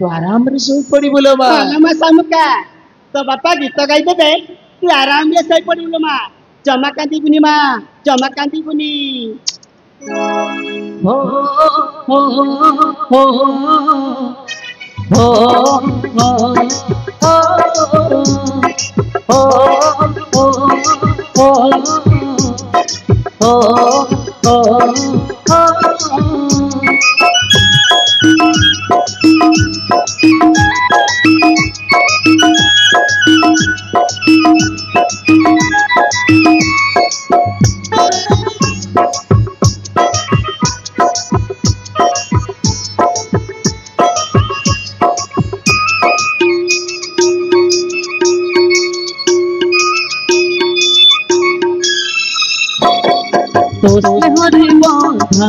तू आराम रे सोई पड़िबु लो मा मा सामुका तो बापा गीत गाई देबे तू आराम रे सोई पड़िबु मा जमा कांदीबुनी मा जमा कांदीबुनी हो हो हो हरे बाधा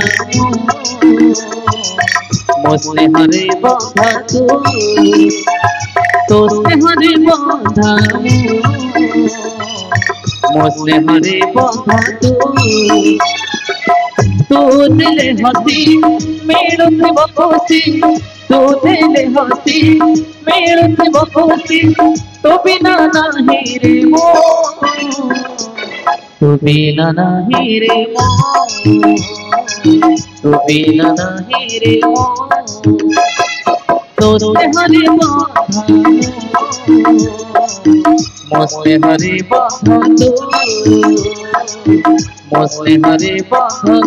मोसे हरे बाधा तो हरे बाधा मोसे हरे बाधा तू दिले हसी मेरे बकोसी तू दिले हसी मेरे बकोसी तो बिना नहीं रे मो तू बिना नहीं रे मो तू बिना नहीं रे मो तो हरे बाधा मोसे हरे बाधा मोसे हरे बाधा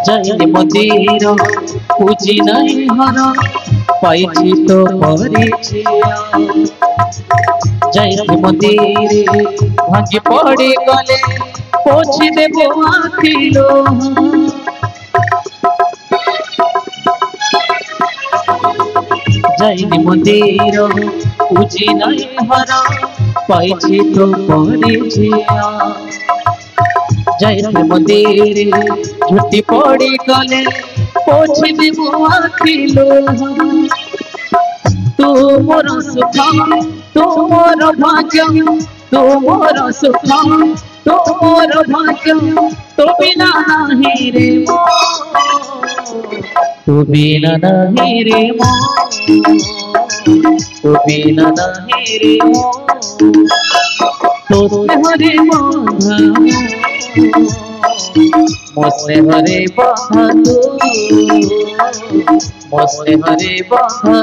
जय मंदिर पूजी नहीं हर पाई तो परिचिया जय मंदिर भांगी पड़ी गले पोछी देबो आखिलो जय मंदिर पूजी नहीं हर पाई तो परिचिया जय मंदिर झुटी पड़ी गले पोछी देबो आखिलो तू मोर सुख तू मोर भाग्य तू मोर सुख तू मोर भाग्य तू बिना नहीं रे मो तू बिना नहीं रे मो तू बिना नहीं रे मो तो हरे बाधा मोसे हरे बाधा मोसे हरे बाधा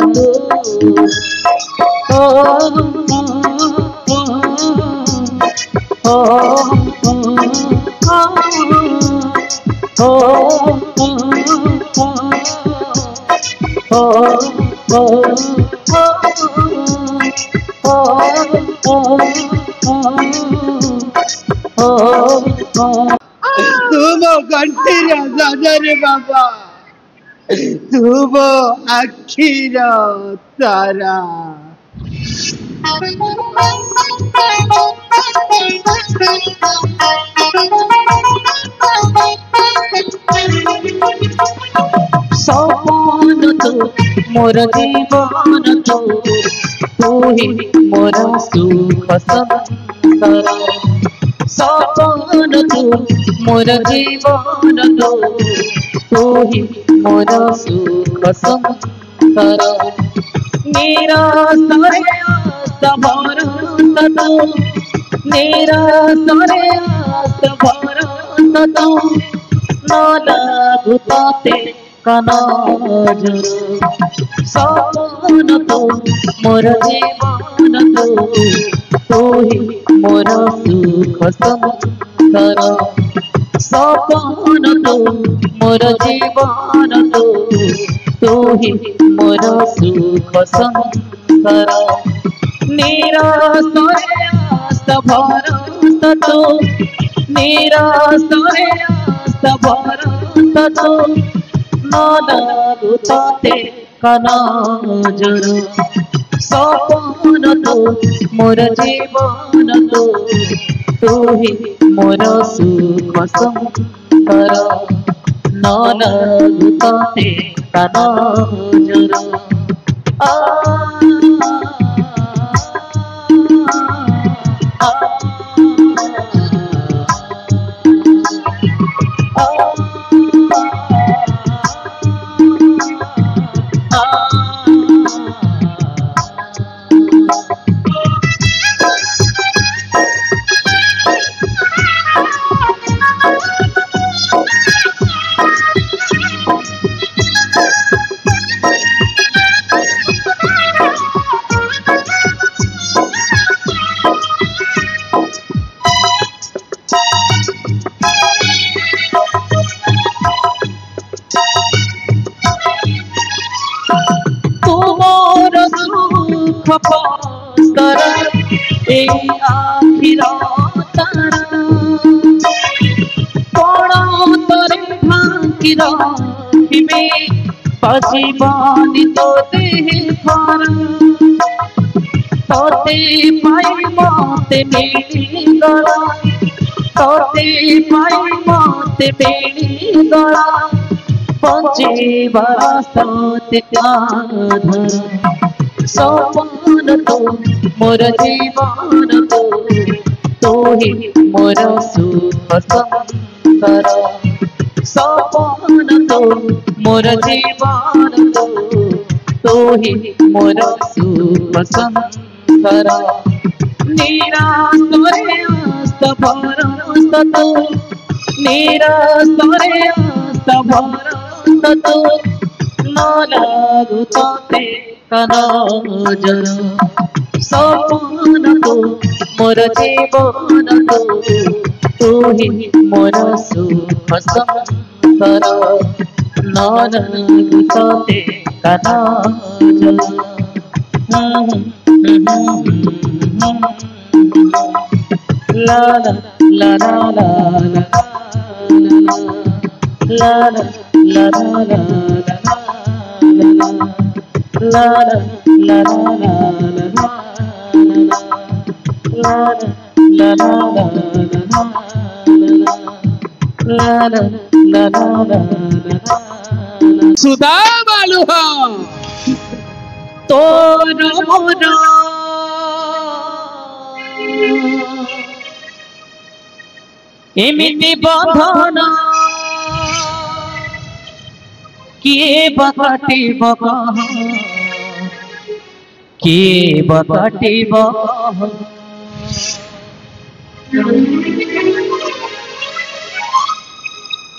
तुम घंटी राजा रे बाबा तुम आखिर तारा सपन तो मोर जीवन तो तू ही मोर सुख संसार सपन तो मोर जीवन तो तू ही मोर सुख संसार निराशरे आस भरोसा तो निराशरे आस भरोसा तो न लागू ताते कानजर सपन तो मोर जीवन तू ही मोर सुख संसार सपन तो मोर जीवन तू ही मोर सुख संसार निराशरे आस भरत तो निराशरे आस भरत तो न लागू ताते कानजर सपन तो मोर जीवन तू ही मोर सुख संसार न लागू ताते कानजर आ कर ए आखिर तारा बड़ा तरे भांकी रखिबे पजीवानी तो देह फर तोते पाई मते मिली गला तोते पाई मते मिली गला पंचीवा सत्य आधर सपन तो मोर जीवन तो ही मोर सुख संसार सपन तो मोर जीवन तो ही मोर सुख संसार निराशरे आस भरत तो निराशरे आस भरत तो न लागू ताते कानजर सपन तो मोर जीवन तू ही मोर सुख संसार न लागू ताते कानजर ला ला ला ला ला ला ला ला La la la la la la la la सुधा बालू तोर मोर एमिति बंधन किए बकाटिब किए बकाटिब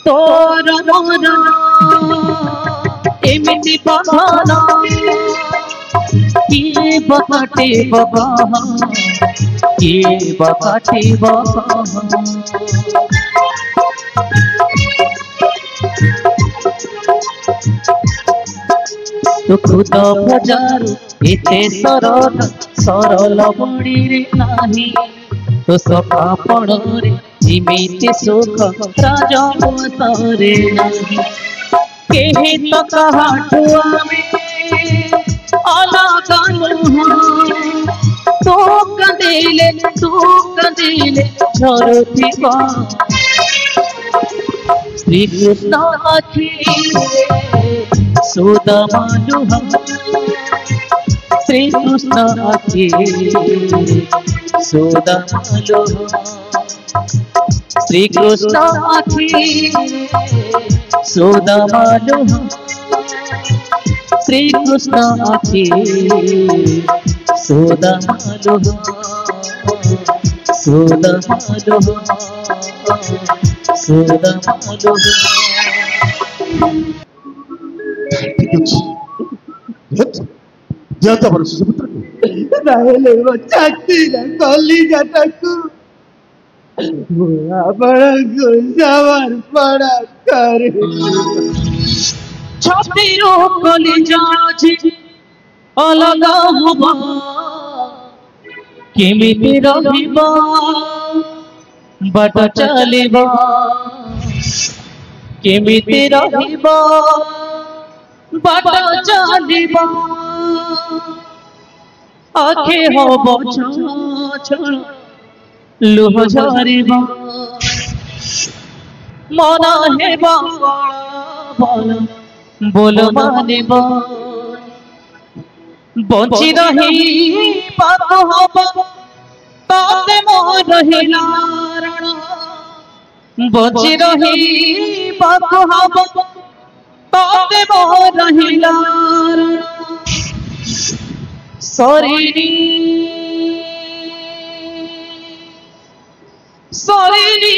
तोर मोर एमिति बंधन किए बकाटिब किए बकाटिब तो खुद भजारू एते सरल सरल बड़ी नाही तो सखा पड़े जिमिति सुख राजवंशरे नाही केहि तो कहाठु आमे अलग नुह तो कंदिले झरुथिबा श्री कृष्ण आखि सुदमालुह श्री कृष्ण आखि सुदमालुह श्री कृष्ण आखि सुदमालुह श्री कृष्ण आखि सुदमालुह सुदमालुह ସୁଦାମଲୋ। ଠିକ ଅଛି ଦିଅ ତମର ଶିଶୁପୁତ୍ରକୁ। ନହେଲେ ମୋ ଛାତିର କଲିଜାଟାକୁ ମୁଁ ଆପଣଙ୍କୁ ସମର୍ପଣ କରେ। ଛାତିର କଲିଜା ଅଛି ଅଲଗା ହବ କେମିତି ରହିବ ବାଟ ଚାଲିବ କେମିତି ରହିବ ବାଟ ଚାଲିବ ଆଖି ହବ ଛଳ ଛଳ ଲୁହ ଝରିବ ମନ ହେବ ଭଲ ବୋଲ ମାନିବ ବଞ୍ଚି ରହିବାକୁ ହବ ତତେ ମୋର ହିଲାରଣ ବଞ୍ଚି ରହିବାକୁ ହବ ତତେ ମୋର ହିଲାରଣ ସରିନି ସରିନି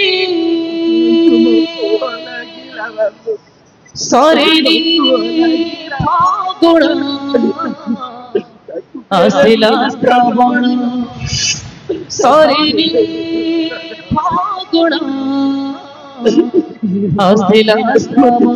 ସରିନି ଫାଗୁଣ ଆସିଲା ଶ୍ରାବଣ ସରିନି ଫାଗୁଣ ଆସିଲା ଶ୍ରାବଣ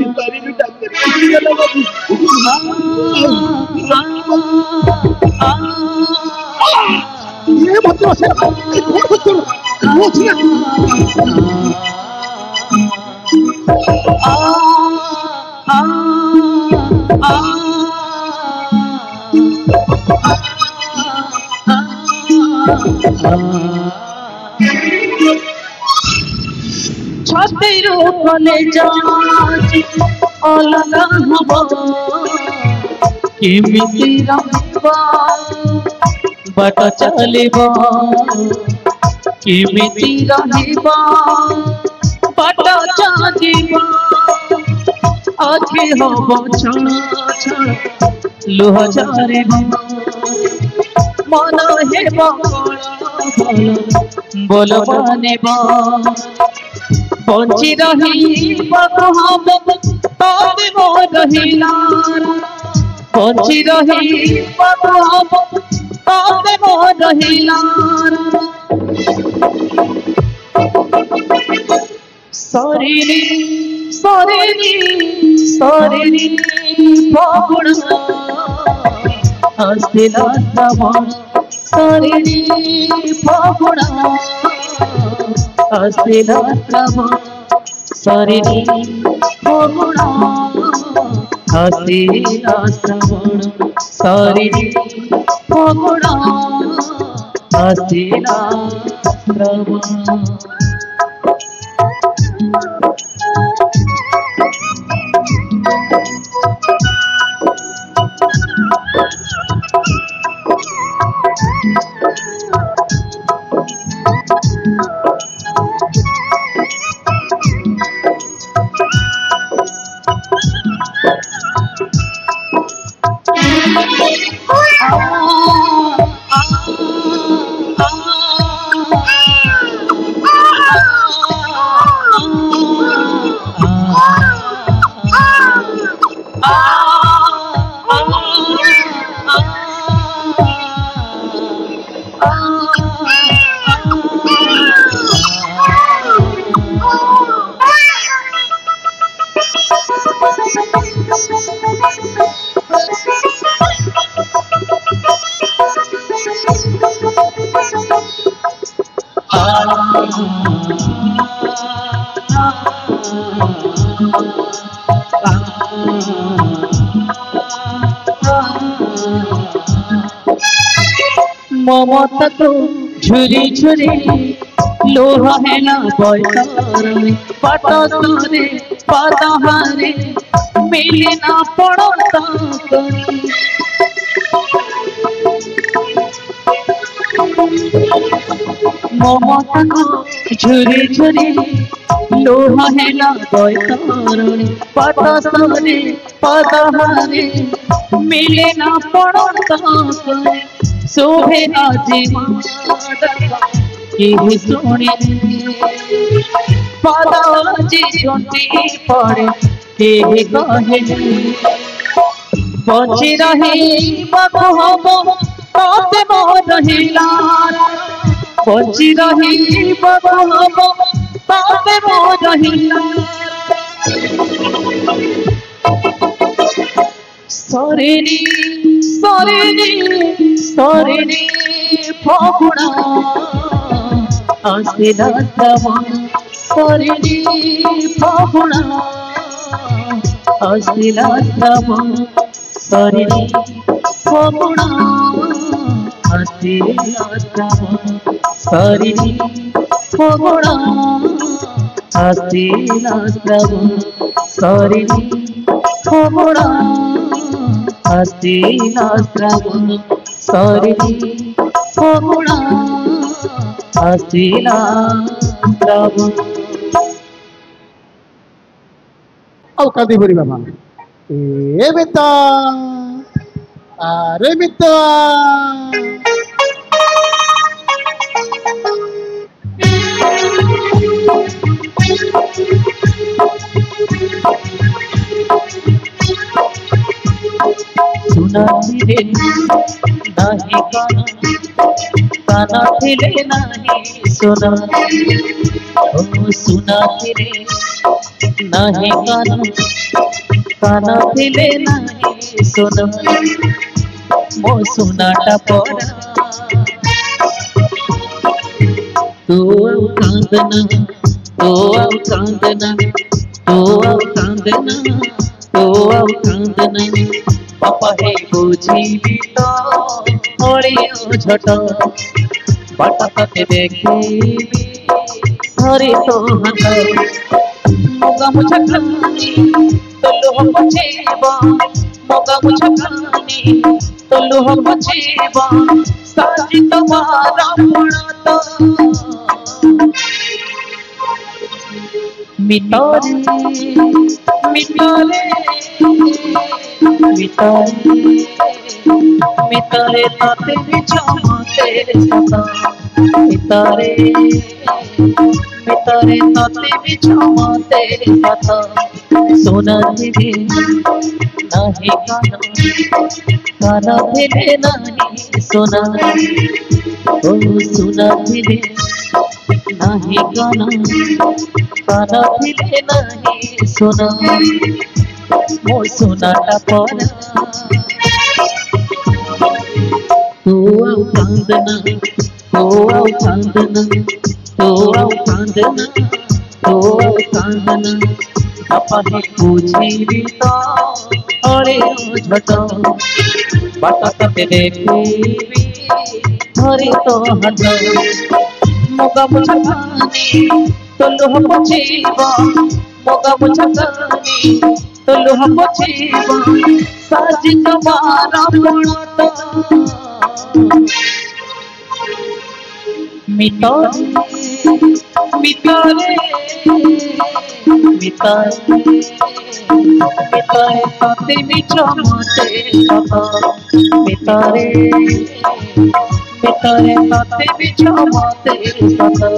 ଛାତିର କଲେଜା ଅଲଗା ହବ କେମିତି ରହିବ ବାଟ ଚାଲିବ କେମିତି ରହିବ ବାଟ ଚାଲିବ ଆଖି ହବ ଛଳ ଛଳ ଲୁହ ଝରିବ ମନ ହେବ ବୋଲ ମାନିବ ବଞ୍ଚି ରହିବାକୁ ହବ ତତେ ମୋର ହିଲାରଣ ବଞ୍ଚି ରହିବାକୁ ହବ ତତେ ମୋର ହିଲାରଣ ସରିନି ସରିନି ସରିନି ଫଗୁଣ ଆସିଲା ଶ୍ରାବଣ ସରିନି ଫଗୁଣ ଆସିଲା ଶ୍ରାବଣ ସରିନି ଫଗୁଣ ଆସିଲା ଶ୍ରାବଣ ସରିନି ଫଗୁଣ ଆସିଲା ଶ୍ରାବଣ ममता तो झुरी झुरी लोह है ना बयतारे पटसरे पदहारे मिले ना पड़ता करी ममता को झुरी झुरी लोह है ना बयतारे पटसरे पदहारे मिले ना पड़ता करी शोभे आज माडा कि सुने पादाजी झुंटी पड़े के कहे बची रही बकहब ताते मोर हिला बची रही बकहब ताते मोर हिला सरेनी सरेनी सरेनी फागुना आसिला श्रावण सरेनी फागुना आसिला श्रावण सरेनी फागुना आसिला श्रावण सरेनी फागुना आसिला श्रावण सरेनी फागुना आसिला श्रावण सरेनी फागुना आसिला श्रावण औ कादी बरी बाबा ए बेटा अरे बेटा सुना रे नहीं काना थे नहीं सुना ओ सुना रे नहीं काना थे नहीं सुना मो सुनाटा पड़ा तो कांदना तो कांदना तो कांदना तो कांदना पापा हे बुझी तो झट बाटा तते देखी हरे तो हत मोगा मुझकानी तो लोह पछेबा मोगा मुझकानी तो लोह पछेबा साजी तुम्हारा पड़त मितारे मितारे मितारे मितारे ताते बिछाते सता मितारे मितारे ताते बिछाते सता सोना रे नहीं काना रे नहीं सोना ओ सोना रे नहीं काना रे नहीं सोना मो सोनाटा पड़ा तो कांदना तो कांदना तो कांदना तो कांदना पापा हे पूछी तो अरे झट बाटा तते देखी हरे तो हट मोगा मुझकानी तो लोह पछेबा मोगा मुझकानी तो लोह पछेबा साजी तुम्हारा पड़त मितारे मितारे मितारे मितारे ताते बिछाते सता मितारे मितारे ताते बिछाते सता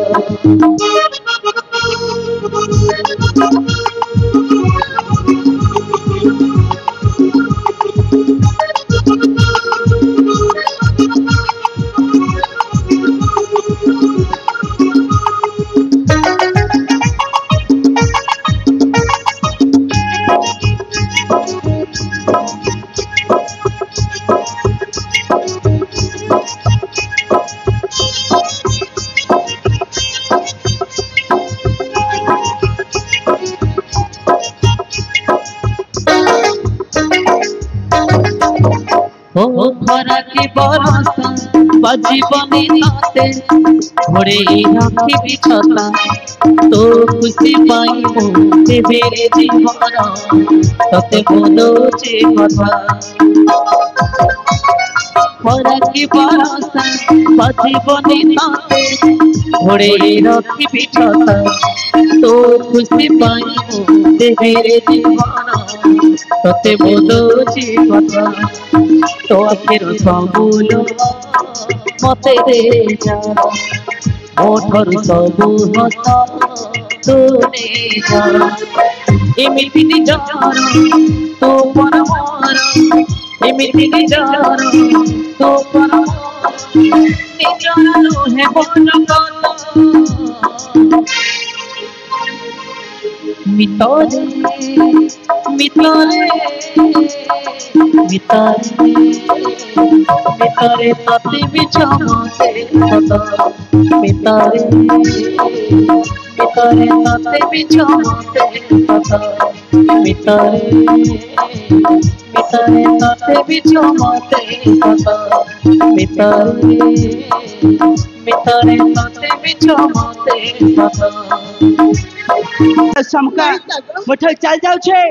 ओ खरा की बरसा बजीबनी ताते घोड़े राखी बिछता तो खुशी पाई मो बेरे जीवन तते बोलोचे कथा खरा की बरसा बजीबनी ताते घोड़े राखी बिछता तो खुशी पाई मो बेरे जीवन तते बोलोचे कथा तो आखिर सबुलो मते दे जा मोठर सबु हस तूने जाना एमिति निजार तो परमोर एमिति निजार तो परमोर निजार लोहे बोल मितरे मितरे मितरे मितरे तते बिछमते सदा मितरे मितरे तते बिछमते सदा मितरे मितरे तते बिछमते सदा मितरे मितरे तते बिछमते सदा समका मोठो चाल जाऊ छे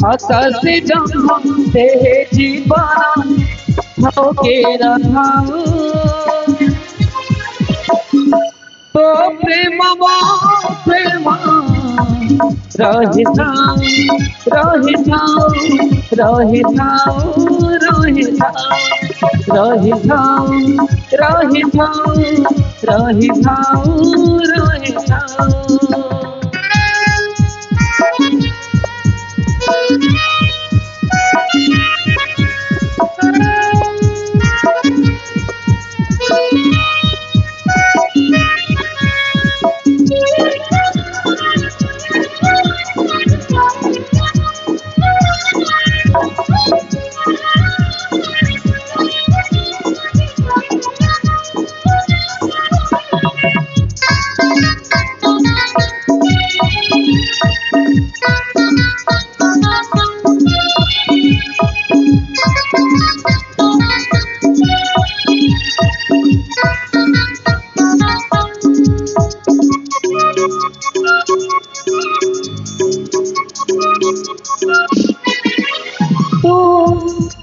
आकाश जहाँ देहे जीवन होके रखाऊं तो प्रेम प्रेम रही जाऊं रही जाऊं रही जाऊं रही जाऊं रही जाऊं रही जाऊं रही जाऊं रही जाऊं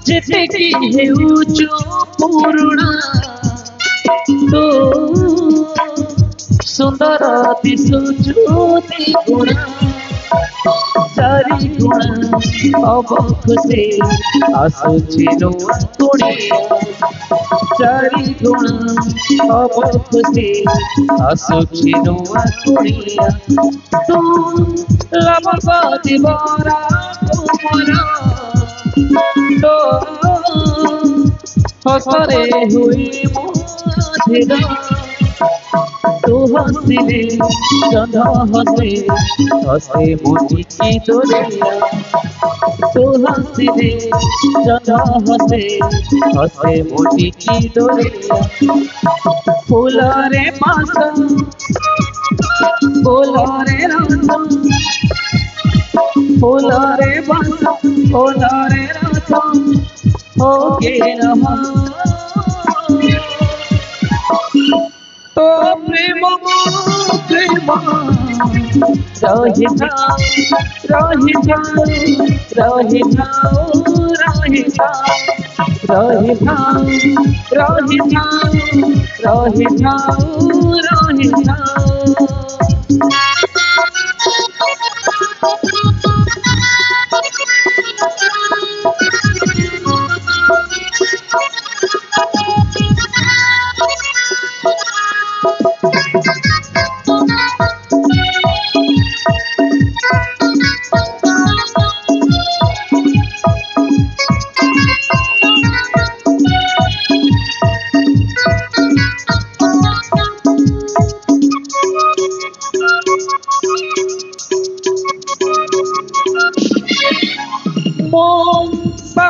जितकी है ऊंचो पूर्णा तो सुंदर दिशुचुति गुणा चारि गुणा अबख से आसुछि नुआ कुड़िया चारि गुणा अबख से आसुछि नुआ कुड़िया तू लबगति बरा तुमरा तो हसरे हुई मुझेगा तू हंसले गंधा हंसे हंसे मोटी की दोरिया तू हंसले गंधा हंसे हंसे मोटी की दोरिया फूलारे पासा फूलारे रासा फूलारे पासा फूलारे रासा होके रहा तो प्रेम प्रेम रही जाओ रही जाओ रही जाओ रही जाओ रही जाओ रही जाओ रही जाओ रही जाओ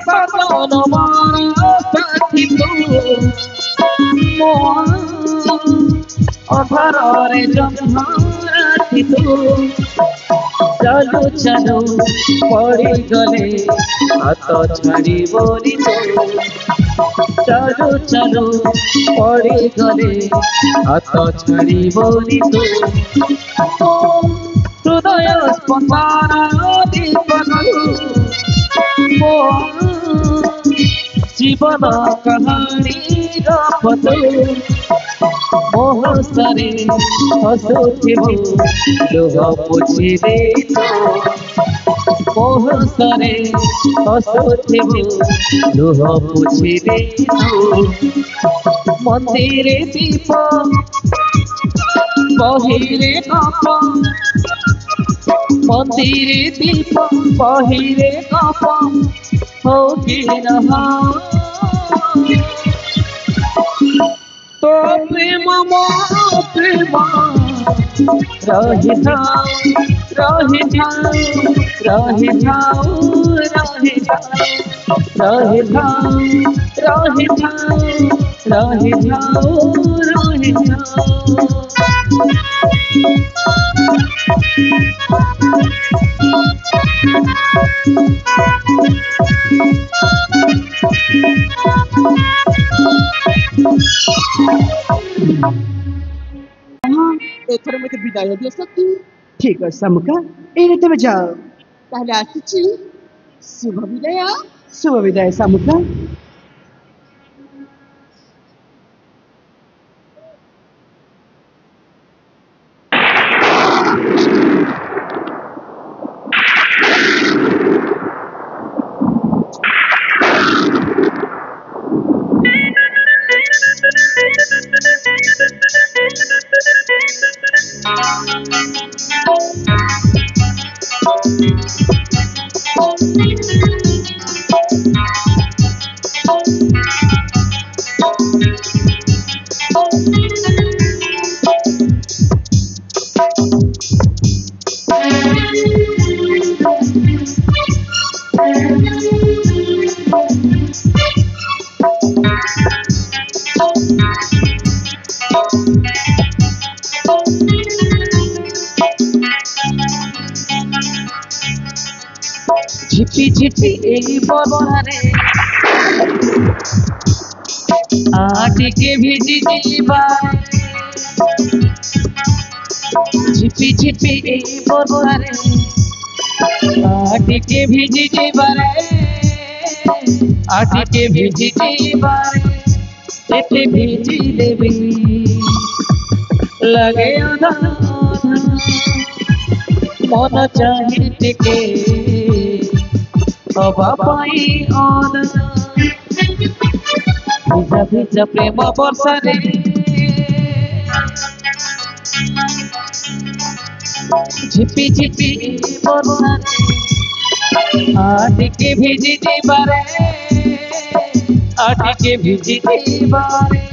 सपन मोर साथी तू मो अधर जम्हाराथी तू चलू चलू पड़ी गले हाथ छाड़ी बोली तो चलू चलू पड़ी गले हाथ छाड़ी बोली तो हृदय स्पंदन दीपन मो जीवन कहानी गपतु मोह सरे हसुथिबु लुह पोछि दे मोह सरे हसुथिबु लुह पोछि दे मंदिर दीप बहिरे कप मंदिर दीप बहिरे कप हो कि नहा तो प्रेम मो प्रेम रही जाओ रही जाओ रही जाओ रही जाओ रही जाओ रही जाओ रही जाओ रही जाओ एथर मते विदाय दियो सखी ठीक है समुका एने तबे जाओ ताहले आसुची शुभ विदाय समुका झिपी झिपी एई बरसारे आटिके भिजी जीवा झिपी झिपी एई बरसारे आटिके भिजी जीवा आटिके भिजी जीवा एते भिजी देवी लगे आधा मन चाहे टिके हवा पाई आना भिजा भिजा प्रेम बरसारे झिपी झिपी बरसारे आटिके भिजी जीवारे आटिके भिजी जीवारे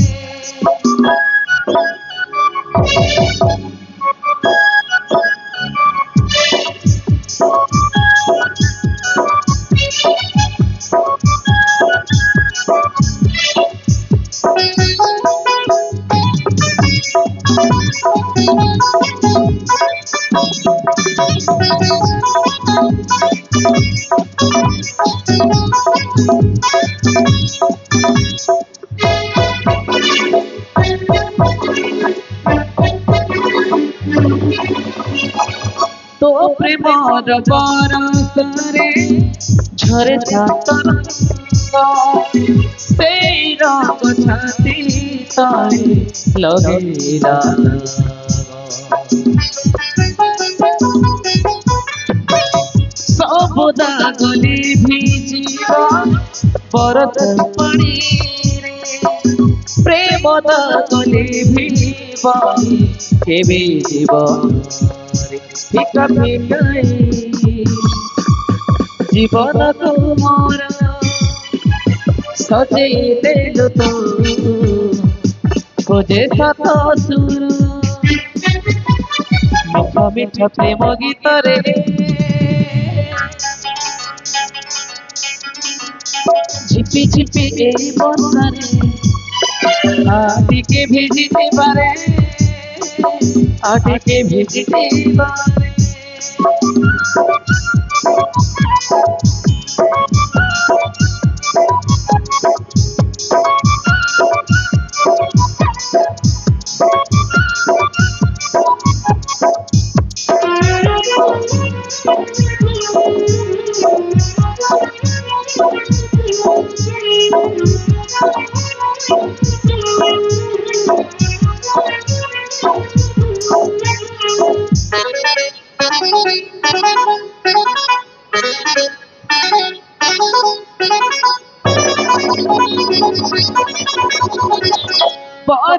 तो प्रेमर बरसारे झरे छातर सेई रंग छाती तले लगेला सब दागले भिजिबा बरस पानी रे प्रेम दागले भिजिबा केबे जीवन फिका फिकाई जीवन तुमारा सजे देलु तो खोजे सात सुर मिठा मिठा प्रेम गीत रे ঝিপি ঝিপি এই বর্ষারে আটিকে ভিজিতে পারে আটিকে ভিজিতে পারে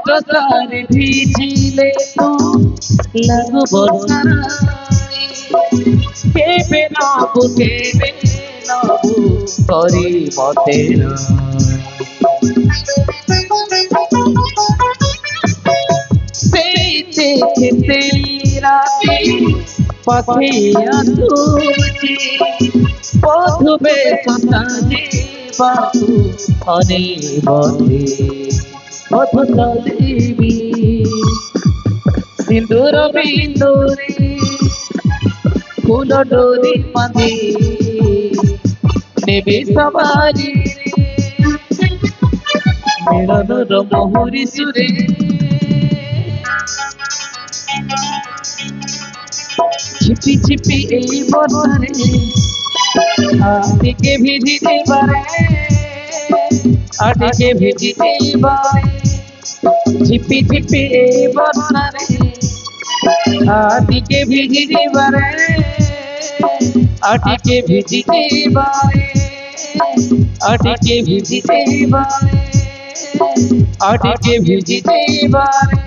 बरसारे भिजिले तू लगु बरसारे केबे नबु करी मते सेते खेते राती पथिया तुझे पथुबे सताजे बाबू अने बते पथ चलेबी सिंदूर बिंदुरे फूल डोरी बांधे नेबे सवारी मिलनर महुरी सुरे झिपी झिपी এই বর্ষারে আটিকে ভিজিতে পারে আটিকে ভিজিতে পারে ঝিপি ঝিপি এই বর্ষারে আটিকে ভিজিতে পারে আটিকে ভিজিতে পারে আটিকে ভিজিতে পারে আটিকে ভিজিতে পারে